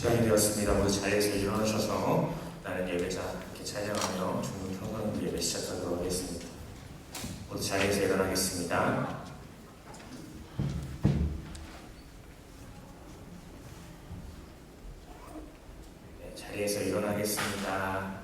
시간이 되었습니다. 모두 자리에서 일어나셔서 나는 예배자 이렇게 찬양하며 중국 평강 예배 시작하도록 하겠습니다. 모두 자리에서 일어나겠습니다. 네, 자리에서 일어나겠습니다.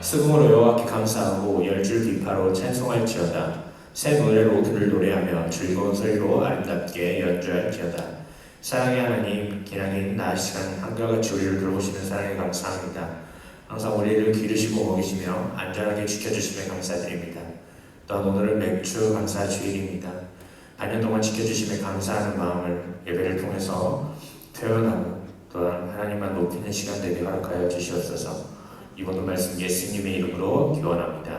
수금으로 여호와께 감사하고 열줄 비파로 찬송할지어다. 새 노래로 그를 노래하며 즐거운 소리로 아름답게 연주할지어다. 사랑의 하나님, 기나긴 낮 시간 한결같이 우리를 돌보시는 사랑에 감사합니다. 항상 우리를 기르시고 먹이시며 안전하게 지켜주심에 감사드립니다. 또한 오늘은 맥주 감사 주일입니다. 반년 동안 지켜주심에 감사하는 마음을 예배를 통해서 표현하고 또한 하나님만 높이는 시간 되게 허락하여 주시옵소서. 이번도 말씀 예수님의 이름으로 기원합니다.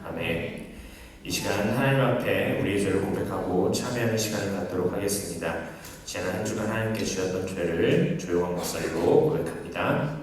아멘. 이 시간 하나님 앞에 우리의 죄를 고백하고 참여하는 시간을 갖도록 하겠습니다. 지난 한 주간 하나님께 주셨던 죄를 조용한 목소리로 고백합니다.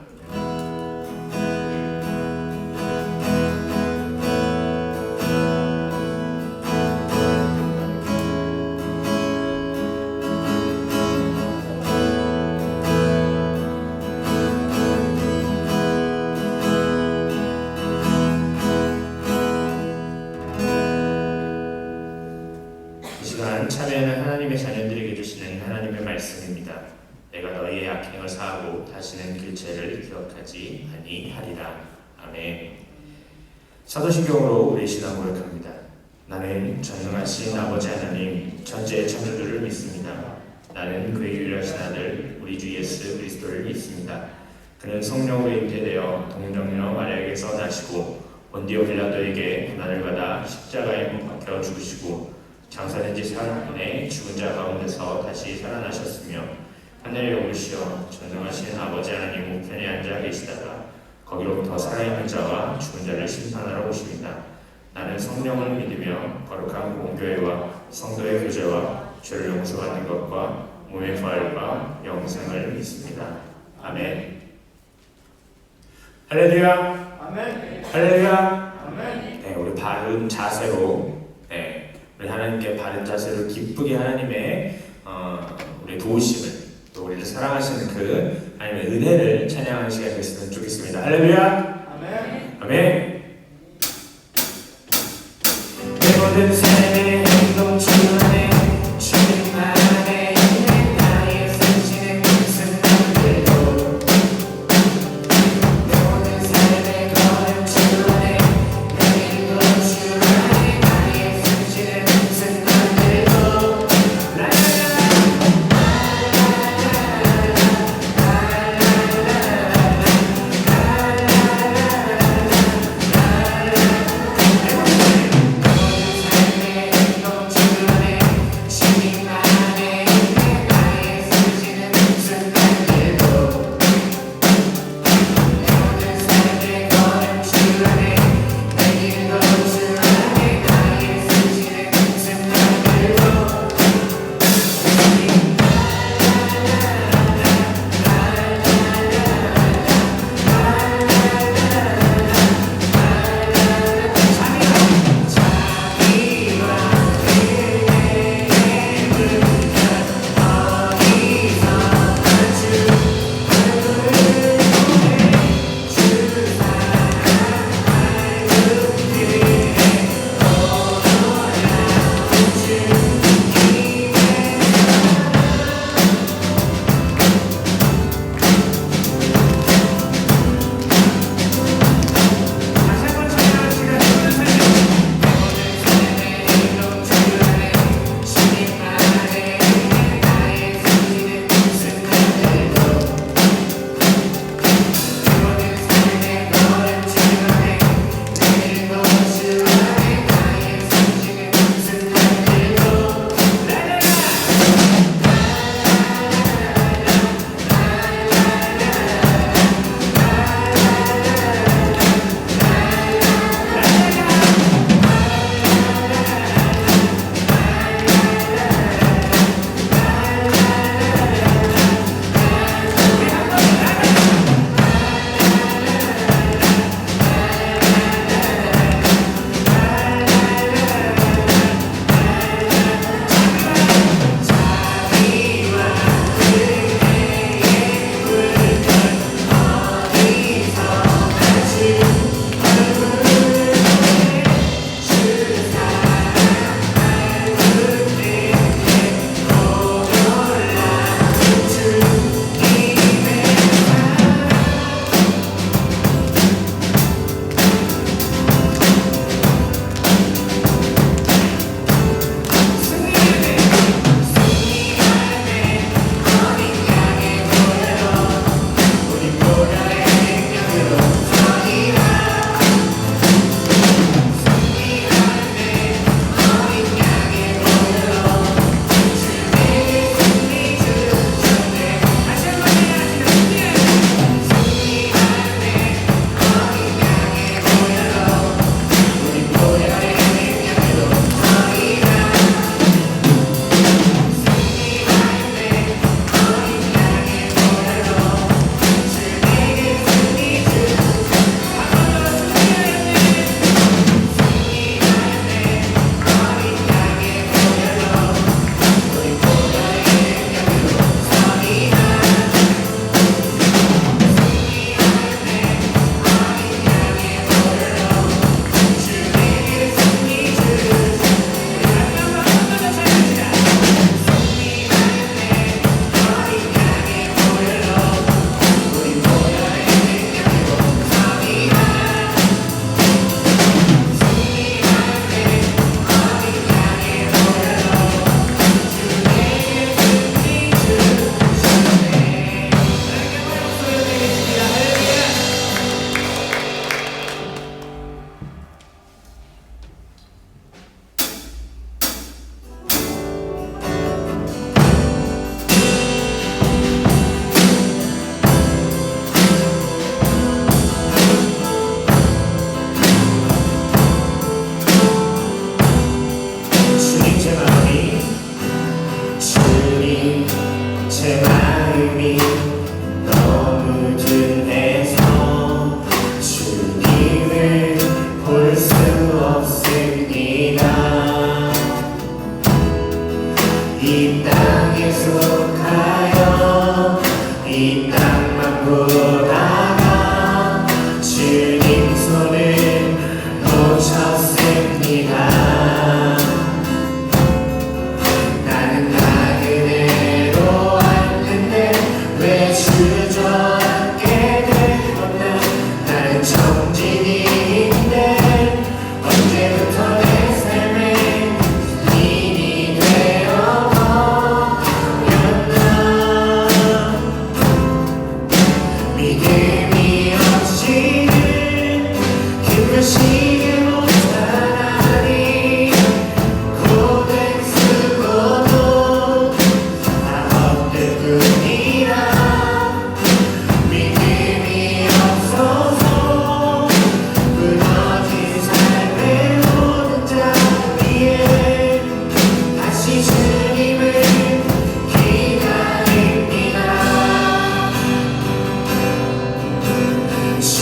참여하는 하나님의 자녀들에게 주시는 하나님의 말씀입니다. 내가 너희의 악행을 사하고 다시는 그 죄를 기억하지 아니하리라. 아멘. 사도신경으로 우리 신앙 고백합니다. 나는 전능하신 아버지 하나님 천지의 창조주를 믿습니다. 나는 그의 유일하신 아들 우리 주 예수 그리스도를 믿습니다. 그는 성령으로 잉태되어 동정녀 마리아에게서 나시고 본디오 빌라도에게 고난을 받아 십자가에 못 박혀 죽으시고 장사된 지 사흘 만에 죽은 자 가운데서 다시 살아나셨으며 하늘에 오르시어 전능하신 아버지 하나님 우편에 앉아 계시다가 거기로부터 살아있는 자와 죽은 자를 심판하러 오십니다. 나는 성령을 믿으며 거룩한 공교회와 성도의 교제와 죄를 용서받는 것과 몸의 부활과 영생을 믿습니다. 아멘. 할렐루야. 아멘. 할렐루야. 아멘. 네, 우리 바른 자세로 우리 하나님께 바른 자세로 기쁘게 하나님의 우리 도우심을 또 우리를 사랑하시는 그 하나님의 은혜를 찬양하는 시간이 됐으면 좋겠습니다. 할렐루야. 아멘. 아멘. 내 모든 삶의 행동 주 안에 주님 안에 있는 나의 숨쉬는 순간들도 내 모든 삶의 걸음 주 안에 내 행동 주 안에 나의 숨쉬는 순간들도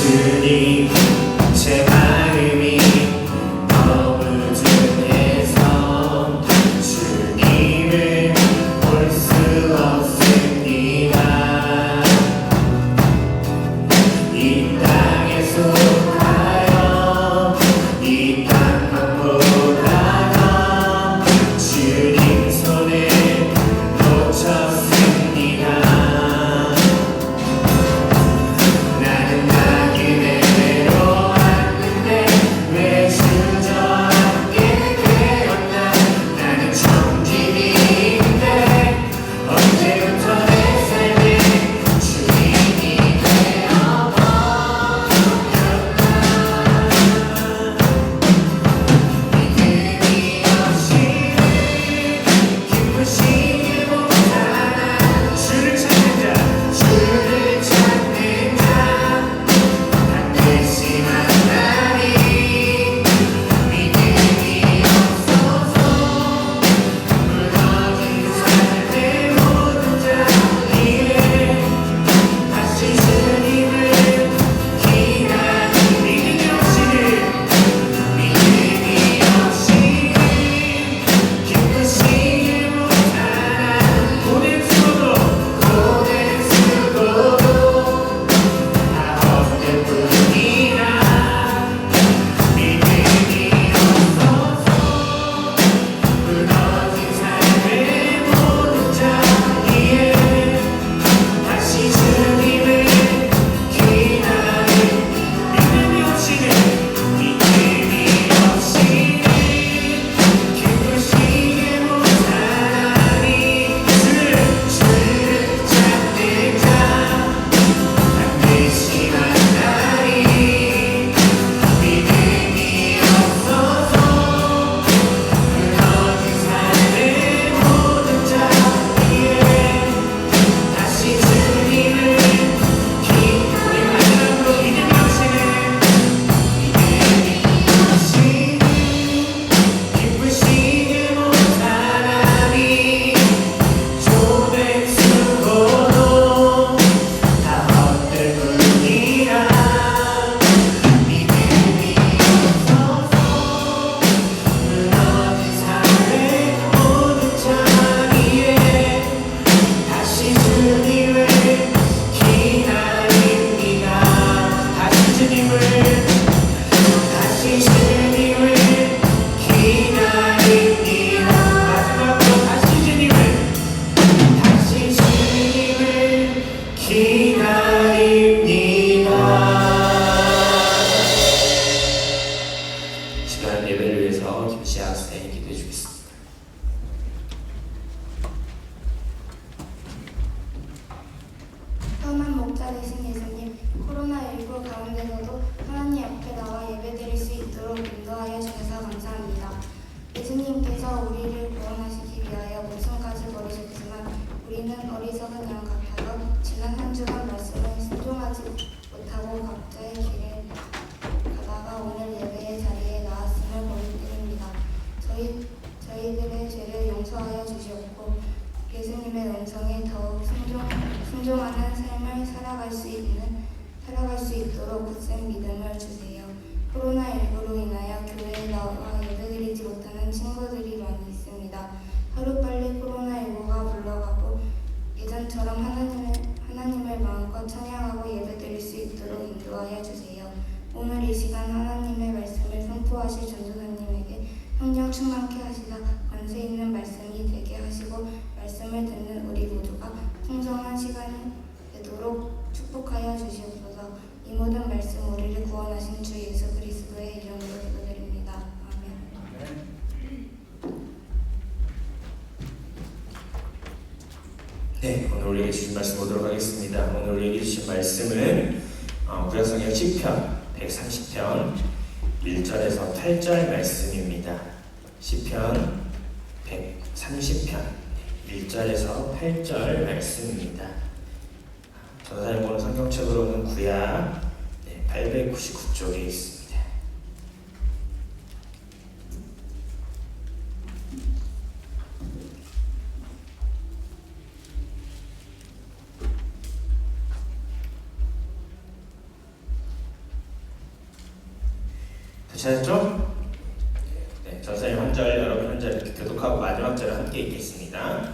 주님 제 마음이 너무 중해서 주님을 볼 수 없습니다. 이 땅에 속하여 이 땅만 보다가 주님 손에 놓쳤습니다. 나는 낙인의 대로 왔는데 왜 주저앉게 되었나. 나는 청진인데 언제부터 내 삶에 주인이 되어버렸나. 믿음이 없이는 기쁘시게 못하나. 주를 찾는 자 반드시 만나리. 믿음이 없어서 무너진 삶의 모든 자 위에 다시 주님을 기다리. 믿음이 없이는 기쁘시게 못하나. 고된 수고도 다 헛될 뿐이라. 믿음이 없어서 무너진 삶의 모든 자 위에 다시 주님을 기다리. 믿음이 없이는 기쁘시게 못하니. 주를 찾는 자 반드시 만나리. 믿음이 없어서 무너진 삶의 모든 자 위에 다시 주님을 우리 마지막으로 믿음이 없이는 기쁘시게 못하나니. 조백 수고도 다 헛될 뿐이라. 믿음이 없어서 무너진 삶의 모든 자 위에 다시 주님을 기다립니다. 다시 주님을 기다립니다. 마지막으로 다시 주님을 기다립니다. 시간 예배를 위해서 김씨 학생이 기도해 주겠습니다. 험한 목자 되신 예수님, 코로나19 가운데서도 하나님 앞에 나와 예배드릴 수 있도록 인도하여 주셔서 감사합니다. 예수님께서 우리를 구원하시기 위하여 목숨까지 버리셨지만 우리는 어리석은 양 같아서 지난 한 주간 말씀을 순종하지 못하고 각자의 길을 가다가 오늘 예배의 자리에 나왔음을 고백드립니다. 저희들의 죄를 용서하여 주시옵고 예수님의 음성에 더욱 순종하는 삶을 살아갈 수 있도록 굳센 믿음을 주세요. 코로나19로 인하여 교회에 나와 예배드리지 못하는 친구들이 많이 있습니다. 하루빨리 코로나19가 물러가고 예전처럼 하나님을 마음껏 찬양하고 예배드릴 수 있도록 인도하여 주세요. 오늘 이 시간 하나님의 말씀을 선포하실 전도사님에게 성령 충만케 하시사 권세 있는 말씀이 되게 하시고 말씀을 듣는 우리 모두가 풍성한 시간이 되도록 축복하여 주시옵소서. 이 모든 말씀 우리를 구원하신 주 예수 그리스도의 이름으로 기도드립니다. 아멘. 네, 오늘 우리에게 주신 말씀 보도록 하겠습니다. 오늘 우리에게 주신 말씀은 구약성경 시편 130편 1절에서 8절 말씀입니다. 시편 130편 1절에서 8절 말씀입니다. 전사님 보는 성경책으로는 구약 899쪽에 있습니다. 찾았죠? 네, 전사님 한 절, 여러분 한 절 이렇게 교독하고 마지막 절을 함께 읽겠습니다.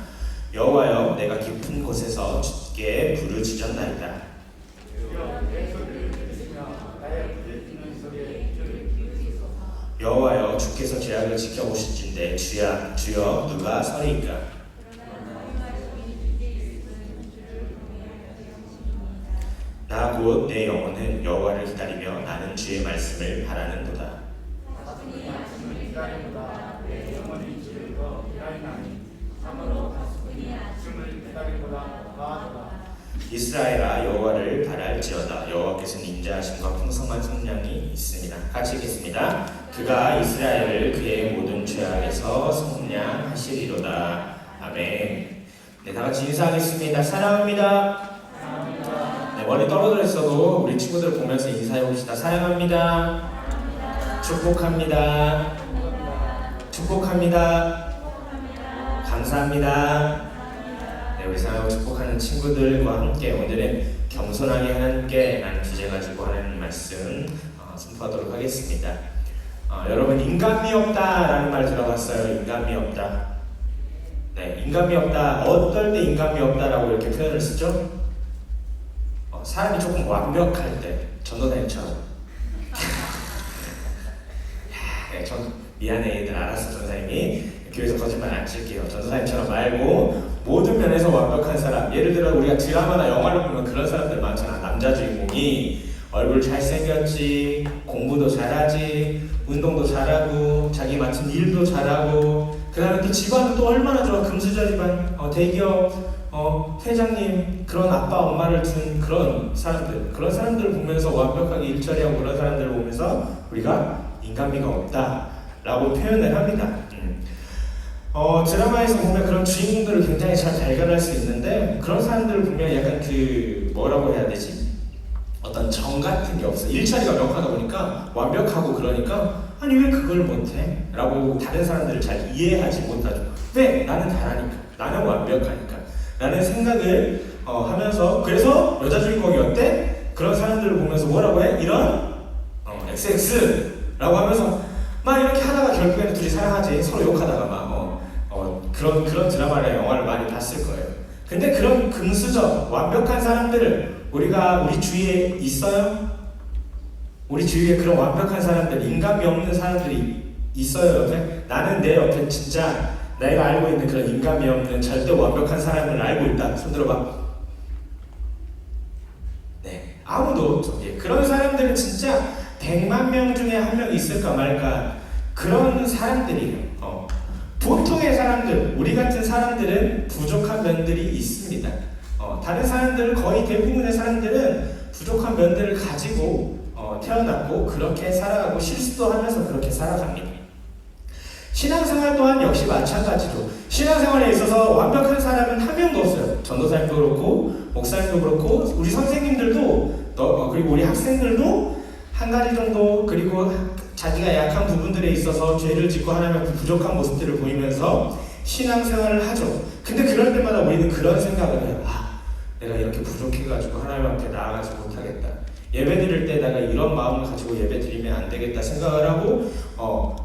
여호와여, 내가 깊은 곳에서 주께 부르짖었나이다. 여호와여, 주께서 죄악을 지켜보실진대 주여 누가 서리이까? 나 곧 내 영혼은 여호와를 기다리며 나는 주의 말씀을 바라는도다. 이스라엘아, 여호와를 바랄지어다. 여호와께서는 인자하심과 풍성한 성량이 있습니다. 같이 읽겠습니다. 그가 이스라엘을 그의 모든 죄악에서 성량하시리로다. 아멘. 네, 다 같이 인사하겠습니다. 사랑합니다. 네, 멀리 떨어져 있어도 우리 친구들 보면서 인사해 봅시다. 사랑합니다. 축복합니다. 축복합니다. 감사합니다. 네, 우리 사랑하고 축복하는 친구들과 함께 오늘은 겸손하게 하나님께 라는 주제 가지고 하는 말씀 선포하도록 하겠습니다. 여러분, 인간미 없다라는 말 들어봤어요? 인간미 없다. 네, 인간미 없다. 어떨 때 인간미 없다라고 이렇게 표현을 쓰죠? 사람이 조금 완벽할 때, 전도사님처럼. 네, 미안해 얘들, 알았어 전사님이. 교회에서 거짓말 안 칠게요. 전도사님처럼 말고 모든 면에서 완벽한 사람. 예를 들어 우리가 드라마나 영화를 보면 그런 사람들 많잖아. 남자 주인공이 얼굴 잘생겼지, 공부도 잘하지, 운동도 잘하고, 자기 맡은 일도 잘하고, 그 다음에 또 집안은 또 얼마나 좋아. 금수저 집안, 대기업 회장님, 그런 아빠 엄마를 둔 그런 사람들을 보면서 완벽하게 일처리하고 그런 사람들을 보면서 우리가 인간미가 없다라고 표현을 합니다. 드라마에서 보면 그런 주인공들을 굉장히 잘 발견할 수 있는데, 그런 사람들을 보면 약간 뭐라고 해야 되지? 어떤 정 같은 게 없어. 일처리가 명확하다 보니까 완벽하고, 그러니까 아니 왜 그걸 못해? 라고 다른 사람들을 잘 이해하지 못하죠. 왜? 나는 잘하니까, 나는 완벽하니까 라는 생각을 하면서, 그래서 여자 주인공이 어때? 그런 사람들을 보면서 뭐라고 해? 이런 XX 라고 하면서 막 이렇게 하다가 결국에는 둘이 사랑하지, 서로 욕하다가 막 그런 드라마나 영화를 많이 봤을 거예요. 근데 그런 금수저 완벽한 사람들을 우리가 우리 주위에 있어요? 우리 주위에 그런 완벽한 사람들, 인간미 없는 사람들이 있어요, 옆에? 나는 내 옆에 진짜 내가 알고 있는 그런 인간미 없는 절대 완벽한 사람을 알고 있다. 손 들어봐. 네, 아무도 없죠. 그런 사람들은 진짜 100만 명 중에 한 명 있을까 말까 그런 사람들이에요. 보통의 사람들, 우리 같은 사람들은 부족한 면들이 있습니다. 다른 사람들은, 거의 대부분의 사람들은 부족한 면들을 가지고 태어났고 그렇게 살아가고 실수도 하면서 그렇게 살아갑니다. 신앙생활 또한 역시 마찬가지로 신앙생활에 있어서 완벽한 사람은 한 명도 없어요. 전도사님도 그렇고 목사님도 그렇고 우리 선생님들도 그리고 우리 학생들도 한 가지 정도, 그리고 자기가 약한 부분들에 있어서 죄를 짓고 하나님 앞에 부족한 모습들을 보이면서 신앙생활을 하죠. 근데 그럴 때마다 우리는 그런 생각을 해요. 내가 이렇게 부족해가지고 하나님 앞에 나아가지 못하겠다. 예배 드릴 때 내가 이런 마음을 가지고 예배 드리면 안 되겠다 생각을 하고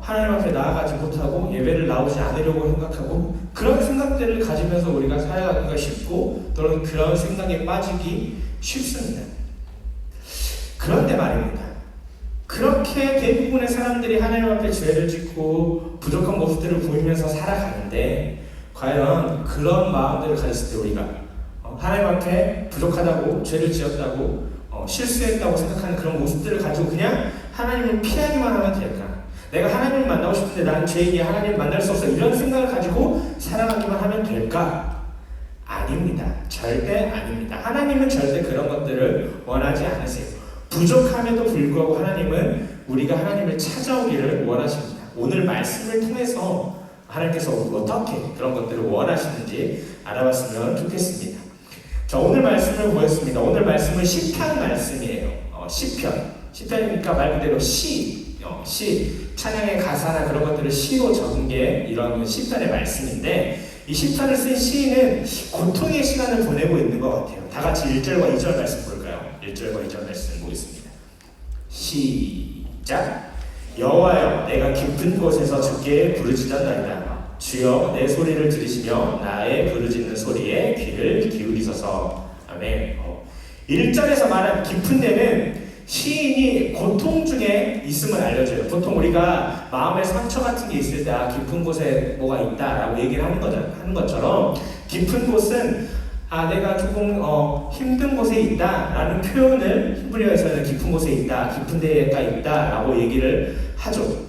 하나님 앞에 나아가지 못하고 예배를 나오지 않으려고 생각하고, 그런 생각들을 가지면서 우리가 살아가기가 쉽고 또는 그런 생각에 빠지기 쉽습니다. 그런데 말입니다. 그렇게 대부분의 사람들이 하나님 앞에 죄를 짓고 부족한 모습들을 보이면서 살아가는데, 과연 그런 마음들을 가졌을 때 우리가 하나님 앞에 부족하다고, 죄를 지었다고, 실수했다고 생각하는 그런 모습들을 가지고 그냥 하나님을 피하기만 하면 될까? 내가 하나님을 만나고 싶은데 나는 죄인이야, 하나님을 만날 수 없어, 이런 생각을 가지고 살아가기만 하면 될까? 아닙니다. 절대 아닙니다. 하나님은 절대 그런 것들을 원하지 않으세요. 부족함에도 불구하고 하나님은 우리가 하나님을 찾아오기를 원하십니다. 오늘 말씀을 통해서 하나님께서 어떻게 그런 것들을 원하시는지 알아봤으면 좋겠습니다. 자, 오늘 말씀을 보였습니다. 오늘 말씀은 시편 말씀이에요. 시편이니까 말 그대로 시, 찬양의 가사나 그런 것들을 시로 적은 게 이런 시편의 말씀인데, 이 시편을 쓴 시인은 고통의 시간을 보내고 있는 것 같아요. 다 같이 1절과 2절 말씀 볼까요? 1절과 2절 말씀 보겠습니다. 시작. 여호와여 내가 깊은 곳에서 주께 부르짖었나이다. 주여 내 소리를 들으시며 나의 부르짖는 소리에 귀를 기울이소서. 아멘. 1절에서 말한 깊은 데는 시인이 고통 중에 있음을 알려줘요. 보통 우리가 마음에 상처 같은 게 있을 때 깊은 곳에 뭐가 있다라고 얘기를 하는 것처럼 깊은 곳은 내가 조금 힘든 곳에 있다라는 표현을 히브리어에서는 깊은 곳에 있다, 깊은 데가 있다라고 얘기를 하죠.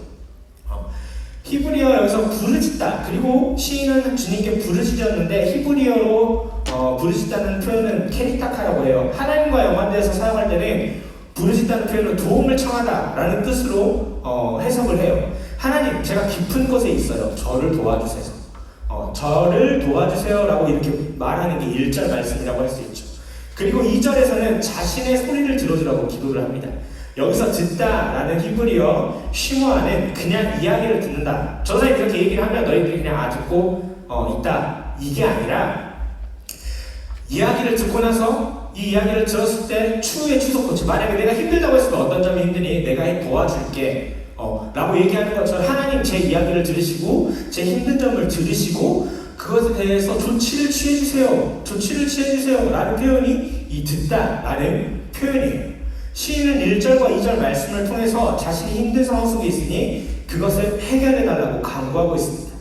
히브리어 여기서 부르짖다, 그리고 시인은 주님께 부르짖었는데 히브리어로 부르짖다는 표현은 케리타카라고 해요. 하나님과 연관돼서 사용할 때는 부르짖다는 표현은 도움을 청하다라는 뜻으로 해석을 해요. 하나님, 제가 깊은 곳에 있어요. 저를 도와주세요. 저를 도와주세요라고 이렇게 말하는 게 1절 말씀이라고 할 수 있죠. 그리고 2절에서는 자신의 소리를 들어주라고 기도를 합니다. 여기서 듣다라는 히브리어 쉬모아는 그냥 이야기를 듣는다. 저 사람이 그렇게 얘기를 하면 너희들이 그냥 듣고 있다, 이게 아니라 이야기를 듣고 나서 이 이야기를 들었을 때 추후에 추석고치, 만약에 내가 힘들다고 했을 때 어떤 점이 힘드니 내가 도와줄게 라고 얘기하는 것처럼 하나님 제 이야기를 들으시고 제 힘든 점을 들으시고 그것에 대해서 조치를 취해주세요, 조치를 취해주세요 라는 표현이 이 듣다 라는 표현이에요. 시인은 1절과 2절 말씀을 통해서 자신이 힘든 상황 속에 있으니 그것을 해결해달라고 간구하고 있습니다.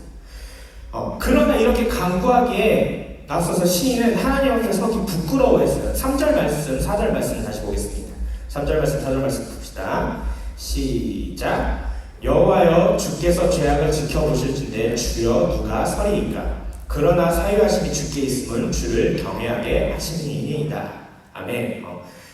그러나 이렇게 간구하기에 앞서서 시인은 하나님 앞에 서기 부끄러워했어요. 3절 말씀, 4절 말씀 다시 보겠습니다. 3절 말씀, 4절 말씀 봅시다. 시작. 여호와여 주께서 죄악을 지켜보실진대 주여 누가 서리이까. 그러나 사유하심이 주께 있음은 주를 경외하게 하심이니이다. 아멘.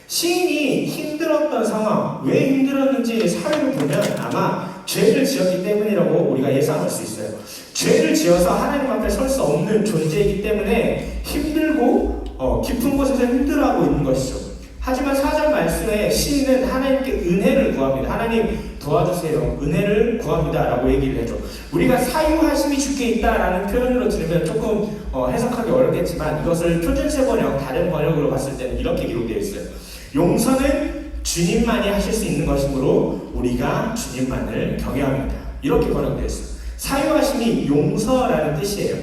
시인이 힘들었던 상황, 왜 힘들었는지 사회를 보면 아마 죄를 지었기 때문이라고 우리가 예상할 수 있어요. 죄를 지어서 하나님 앞에 설 수 없는 존재이기 때문에 힘들고 깊은 곳에서 힘들어하고 있는 것이죠. 하지만 4절 말씀에 시인은 하나님께 은혜를 구합니다. 하나님 도와주세요, 은혜를 구합니다 라고 얘기를 해줘. 우리가 사유하심이 주께 있다라는 표현으로 들으면 조금 해석하기 어렵겠지만 이것을 표준세 번역, 다른 번역으로 봤을 때는 이렇게 기록되어 있어요. 용서는 주님만이 하실 수 있는 것이므로 우리가 주님만을 경외합니다. 이렇게 번역되어 있어요. 사유하심이 용서라는 뜻이에요.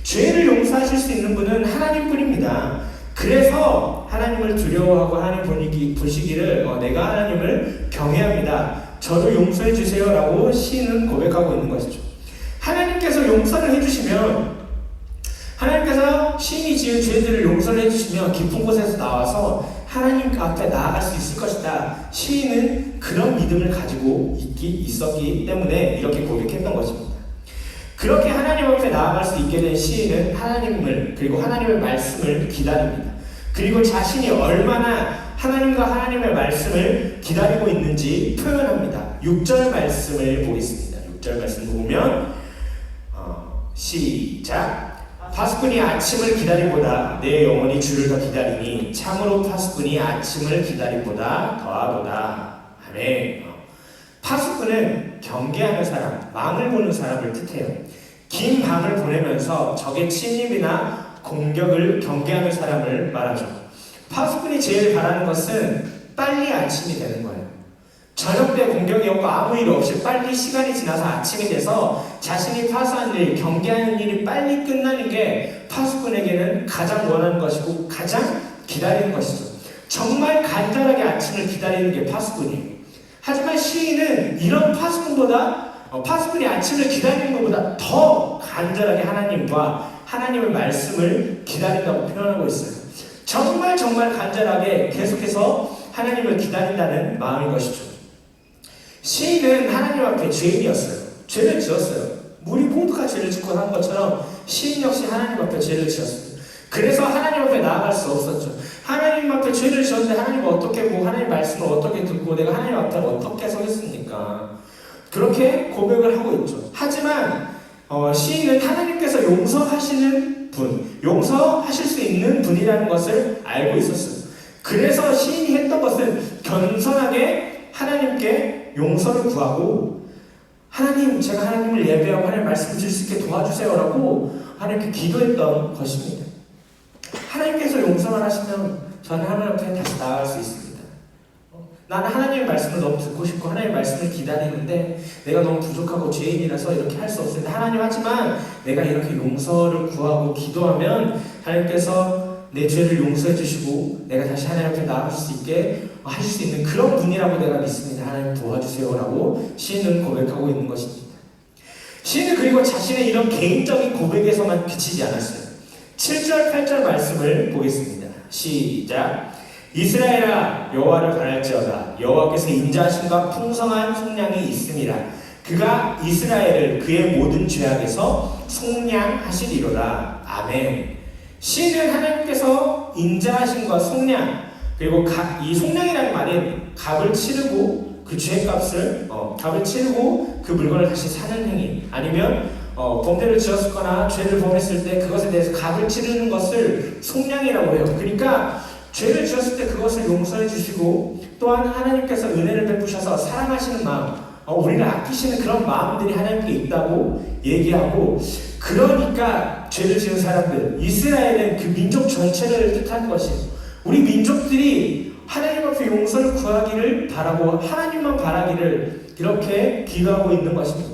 죄를 용서하실 수 있는 분은 하나님뿐입니다. 그래서 하나님을 두려워하고 하나님 보시기를 내가 하나님을 경외합니다, 저를 용서해 주세요 라고 시인은 고백하고 있는 것이죠. 하나님께서 용서를 해주시면, 하나님께서 시인이 지은 죄들을 용서를 해주시면 깊은 곳에서 나와서 하나님 앞에 나아갈 수 있을 것이다. 시인은 그런 믿음을 가지고 있었기 때문에 이렇게 고백했던 것입니다. 그렇게 하나님 앞에 나아갈 수 있게 된 시인은 하나님을, 그리고 하나님의 말씀을 기다립니다. 그리고 자신이 얼마나 하나님과 하나님의 말씀을 기다리고 있는지 표현합니다. 6절 말씀을 보겠습니다. 6절 말씀 보면 시작. 파수꾼이 아침을 기다리보다 내 영혼이 주를 더 기다리니 참으로 파수꾼이 아침을 기다리보다 더하도다. 아멘. 파수꾼은 경계하는 사람, 망을 보는 사람을 뜻해요. 긴 밤을 보내면서 적의 침입이나 공격을 경계하는 사람을 말하죠. 파수꾼이 제일 바라는 것은 빨리 아침이 되는 거예요. 저녁 때 공격이 없고 아무 일 없이 빨리 시간이 지나서 아침이 돼서 자신이 파수한 일, 경계하는 일이 빨리 끝나는 게 파수꾼에게는 가장 원하는 것이고 가장 기다리는 것이죠. 정말 간절하게 아침을 기다리는 게 파수꾼이에요. 하지만 시인은 이런 파수꾼보다 파수꾼이 아침을 기다리는 것보다 더 간절하게 하나님과 하나님의 말씀을 기다린다고 표현하고 있어요. 정말 간절하게 계속해서 하나님을 기다린다는 마음인 것이죠. 시인은 하나님 앞에 죄인이었어요. 죄를 지었어요. 우리 모두가 죄를 짓고 한 것처럼 시인 역시 하나님 앞에 죄를 지었어요. 그래서 하나님 앞에 나아갈 수 없었죠. 하나님 앞에 죄를 지었는데 하나님을 어떻게 보고 하나님 말씀을 어떻게 듣고 내가 하나님 앞에 어떻게 서겠습니까? 그렇게 고백을 하고 있죠. 하지만 시인은 하나님께서 용서하시는 분, 용서하실 수 있는 분이라는 것을 알고 있었어요. 그래서 시인이 했던 것은 겸손하게 하나님께 용서를 구하고 하나님, 제가 하나님을 예배하고 하나님 말씀을 드릴 수 있게 도와주세요 라고 하나님께 기도했던 것입니다. 하나님께서 용서만 하시면 저는 하나님 앞에 다시 나아갈 수 있습니다. 나는 하나님의 말씀을 너무 듣고 싶고 하나님의 말씀을 기다리는데 내가 너무 부족하고 죄인이라서 이렇게 할 수 없습니다. 하나님, 하지만 내가 이렇게 용서를 구하고 기도하면 하나님께서 내 죄를 용서해 주시고 내가 다시 하나님 앞에 나아갈 수 있게 하실 수 있는 그런 분이라고 내가 믿습니다. 하나님 도와주세요라고 시인은 고백하고 있는 것입니다. 시인은 그리고 자신의 이런 개인적인 고백에서만 그치지 않았어요. 7절, 8절 말씀을 보겠습니다. 시작. 이스라엘아, 여호와를 바랄지어다. 여호와께서 인자하심과 풍성한 속량이 있음이라. 그가 이스라엘을 그의 모든 죄악에서 속량하시리로다. 아멘. 시인은 하나님께서 인자하심과 속량, 그리고 이 속량이라는 말은 값을 치르고 그 죄값을 값을 치르고 그 물건을 다시 사는 행위, 아니면 범죄를 지었거나 죄를 범했을 때 그것에 대해서 값을 치르는 것을 속량이라고 해요. 그러니까 죄를 지었을 때 그것을 용서해 주시고 또한 하나님께서 은혜를 베푸셔서 사랑하시는 마음, 우리를 아끼시는 그런 마음들이 하나님께 있다고 얘기하고, 그러니까 죄를 지은 사람들, 이스라엘은 그 민족 전체를 뜻하는 것이에요. 우리 민족들이 하나님 앞에 용서를 구하기를 바라고 하나님만 바라기를 이렇게 기도하고 있는 것입니다.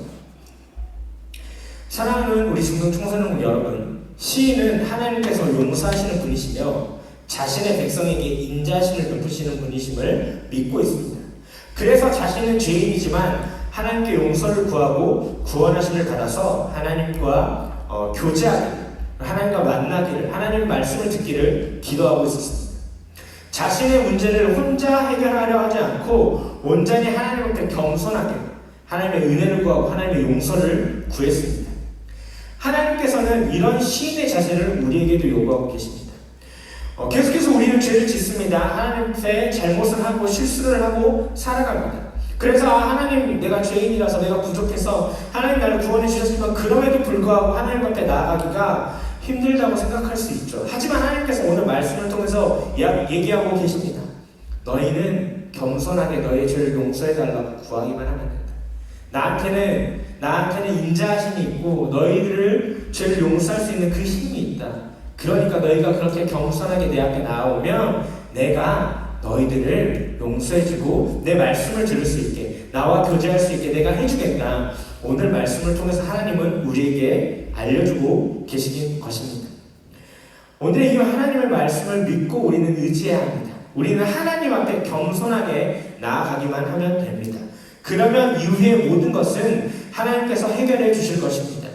사랑하는 우리 중등 청소년 여러분, 시인은 하나님께서 용서하시는 분이시며 자신의 백성에게 인자심을 베푸시는 분이심을 믿고 있습니다. 그래서 자신은 죄인이지만 하나님께 용서를 구하고 구원하심을 받아서 하나님과 교제하기를, 하나님과 만나기를, 하나님의 말씀을 듣기를 기도하고 있었습니다. 자신의 문제를 혼자 해결하려 하지 않고 온전히 하나님 앞에 겸손하게 하나님의 은혜를 구하고 하나님의 용서를 구했습니다. 하나님께서는 이런 시인의 자세를 우리에게도 요구하고 계십니다. 계속해서 우리는 죄를 짓습니다. 하나님 앞에 잘못을 하고 실수를 하고 살아갑니다. 그래서 하나님, 내가 죄인이라서 내가 부족해서 하나님 나를 구원해 주셨지만 그럼에도 불구하고 하나님 앞에 나아가기가 힘들다고 생각할 수 있죠. 하지만 하나님께서 오늘 말씀을 통해서 얘기하고 계십니다. 너희는 겸손하게 너희의 죄를 용서해달라고 구하기만 하면 된다. 나한테는 인자하심이 있고 너희들을 죄를 용서할 수 있는 그 힘이 있다. 그러니까 너희가 그렇게 겸손하게 내 앞에 나오면 내가 너희들을 용서해주고 내 말씀을 들을 수 있게, 나와 교제할 수 있게 내가 해주겠다. 오늘 말씀을 통해서 하나님은 우리에게 알려주고 계시는 것입니다. 오늘의 이 하나님의 말씀을 믿고 우리는 의지해야 합니다. 우리는 하나님 앞에 겸손하게 나아가기만 하면 됩니다. 그러면 이후의 모든 것은 하나님께서 해결해 주실 것입니다.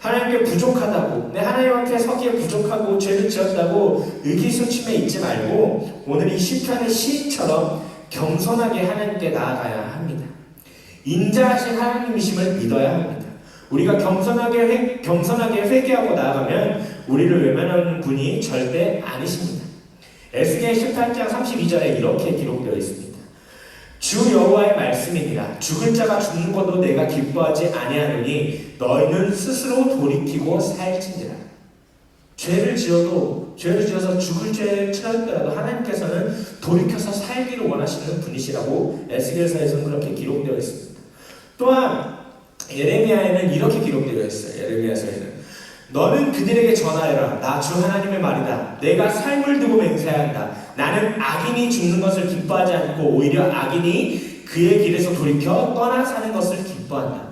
하나님께 부족하다고, 내 하나님 앞에 서기에 부족하고 죄를 지었다고 의기소침해 있지 말고 오늘 이 시편의 시인처럼 겸손하게 하나님께 나아가야 합니다. 인자하신 하나님이심을 믿어야 합니다. 우리가 겸손하게 회개하고 나아가면 우리를 외면하는 분이 절대 아니십니다. 에스겔 18장 32절에 이렇게 기록되어 있습니다. 주 여호와의 말씀이니라. 죽을 자가 죽는 것도 내가 기뻐하지 아니하노니 너희는 스스로 돌이키고 살지니라. 죄를 지어서 죽을 죄를 치렀더라도 하나님께서는 돌이켜서 살기를 원하시는 분이시라고 에스겔서에서는 그렇게 기록되어 있습니다. 또한 예레미야에는 이렇게 기록되어 있어요. 예레미야서에는 너는 그들에게 전하여라. 나 주 하나님의 말이다. 내가 삶을 두고 맹세한다. 나는 악인이 죽는 것을 기뻐하지 않고 오히려 악인이 그의 길에서 돌이켜 떠나 사는 것을 기뻐한다.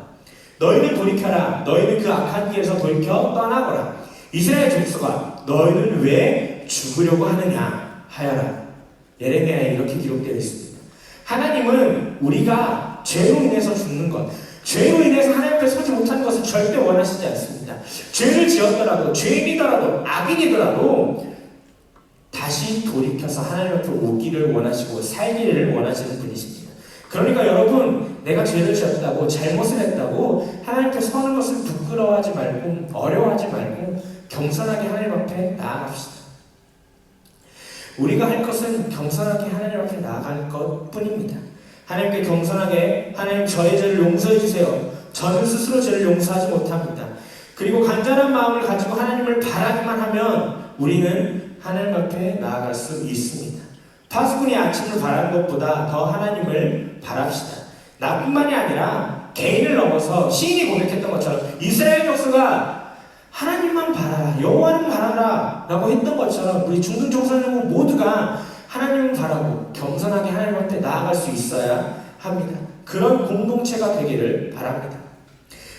너희는 돌이켜라. 너희는 그 악한 길에서 돌이켜 떠나거라. 이스라엘 족속아, 너희는 왜 죽으려고 하느냐 하여라. 예레미야에 이렇게 기록되어 있습니다. 하나님은 우리가 죄로 인해서 죽는 것, 죄로 인해서 하나님 앞에 서지 못하는 것을 절대 원하시지 않습니다. 죄를 지었더라도, 죄인이더라도, 악인이더라도 다시 돌이켜서 하나님 앞에 오기를 원하시고 살기를 원하시는 분이십니다. 그러니까 여러분, 내가 죄를 지었다고, 잘못을 했다고 하나님 앞에 서는 것을 부끄러워하지 말고, 어려워하지 말고 겸손하게 하나님 앞에 나아갑시다. 우리가 할 것은 겸손하게 하나님 앞에 나아갈 것뿐입니다. 하나님께 겸손하게, 하나님 저의 죄를 용서해 주세요. 저는 스스로 죄를 용서하지 못합니다. 그리고 간절한 마음을 가지고 하나님을 바라기만 하면 우리는 하나님 앞에 나아갈 수 있습니다. 파수꾼이 아침을 바라는 것보다 더 하나님을 바랍시다. 나뿐만이 아니라 개인을 넘어서 시인이 고백했던 것처럼 이스라엘 족속아 하나님만 바라라, 여호와는 바라라 라고 했던 것처럼 우리 중등 청소년 모두가 하나님을 바라고 겸손하게 하나님한테 나아갈 수 있어야 합니다. 그런 공동체가 되기를 바랍니다.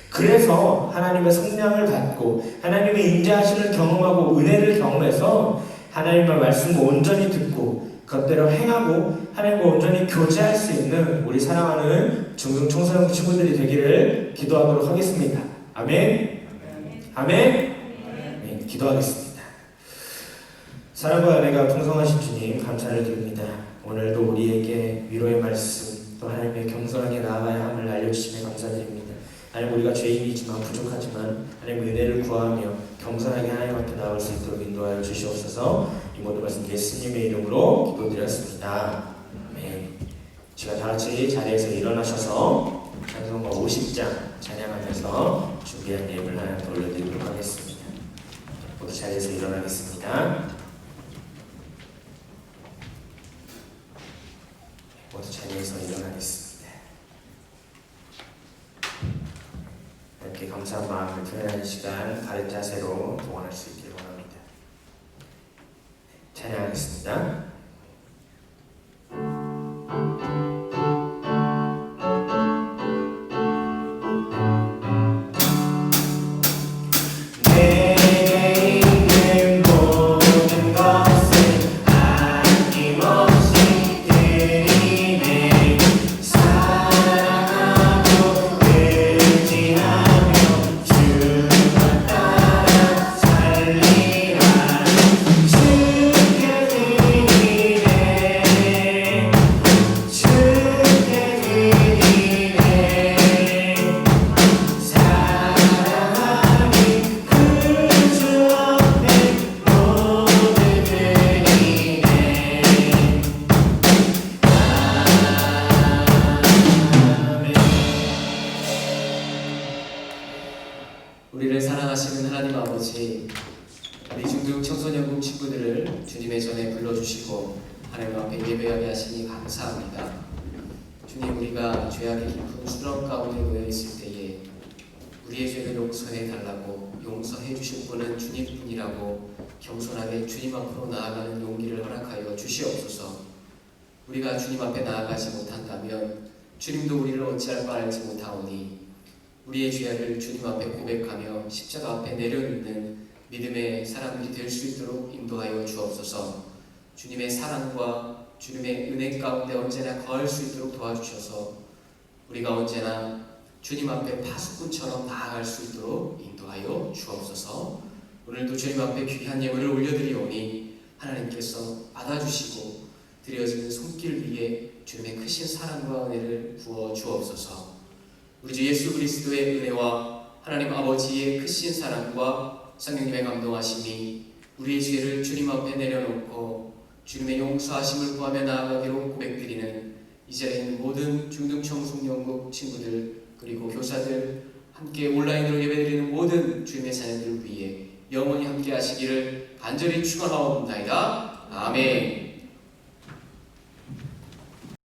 그래서 하나님의 성령을 받고 하나님의 인자하심을 경험하고 은혜를 경험해서 하나님의 말씀을 온전히 듣고 그것대로 행하고 하나님과 온전히 교제할 수 있는 우리 사랑하는 중등 청소년 친구들이 되기를 기도하도록 하겠습니다. 아멘. 아멘. 네, 기도하겠습니다. 사랑과 은혜가 풍성하신 주님 감사를 드립니다. 오늘도 우리에게 위로의 말씀 또 하나님의 겸손하게 나아가야 함을 알려주심에 감사드립니다. 하나님 우리가 죄인이지만 부족하지만 하나님 은혜를 구하며 겸손하게 하나님 앞에 나올 수 있도록 인도하여 주시옵소서. 이 모든 말씀 예수님의 이름으로 기도드렸습니다. 아멘. 제가 다같이 자리에서 일어나셔서 찬송가 50장 찬양하면서 준비한 예물을 하나 더 올려드리도록 하겠습니다. 모두 자리에서 일어나겠습니다. 모두 자리에서 일어나겠습니다. 이렇게 감사한 마음을 표현하는 시간 바른 자세로 동원할 수 있기를 원합니다. 찬양하겠습니다. 우리를 사랑하시는 하나님 아버지, 우리 중등 청소년국 친구들을 주님의 전에 불러주시고 하나님 앞에 예배하게 하시니 감사합니다. 주님, 우리가 죄악의 깊은 수렁 가운데 놓여 있을 때에 우리의 죄를 용서해 달라고 용서해 주실 분은 주님뿐이라고 겸손하게 주님 앞으로 나아가는 용기를 허락하여 주시옵소서. 우리가 주님 앞에 나아가지 못한다면 주님도 우리를 어찌할 바 알지 못하오니 우리의 죄악을 주님 앞에 고백하며 십자가 앞에 내려놓는 믿음의 사람들이 될 수 있도록 인도하여 주옵소서. 주님의 사랑과 주님의 은혜 가운데 언제나 거할 수 있도록 도와주셔서 우리가 언제나 주님 앞에 파수꾼처럼 나아갈 수 있도록 인도하여 주옵소서. 오늘도 주님 앞에 귀한 예물을 올려드리오니 하나님께서 받아주시고 드려지는 손길 위에 주님의 크신 사랑과 은혜를 부어 주옵소서. 우리 주 예수 그리스도의 은혜와 하나님 아버지의 크신 사랑과 성령님의 감동하심이 우리의 죄를 주님 앞에 내려놓고 주님의 용서하심을 구하며 나아가기로 고백드리는 이 자리에 있는 모든 중등청소년국 친구들 그리고 교사들 함께 온라인으로 예배드리는 모든 주님의 자녀들 위해 영원히 함께 하시기를 간절히 축원하옵나이다. 아멘.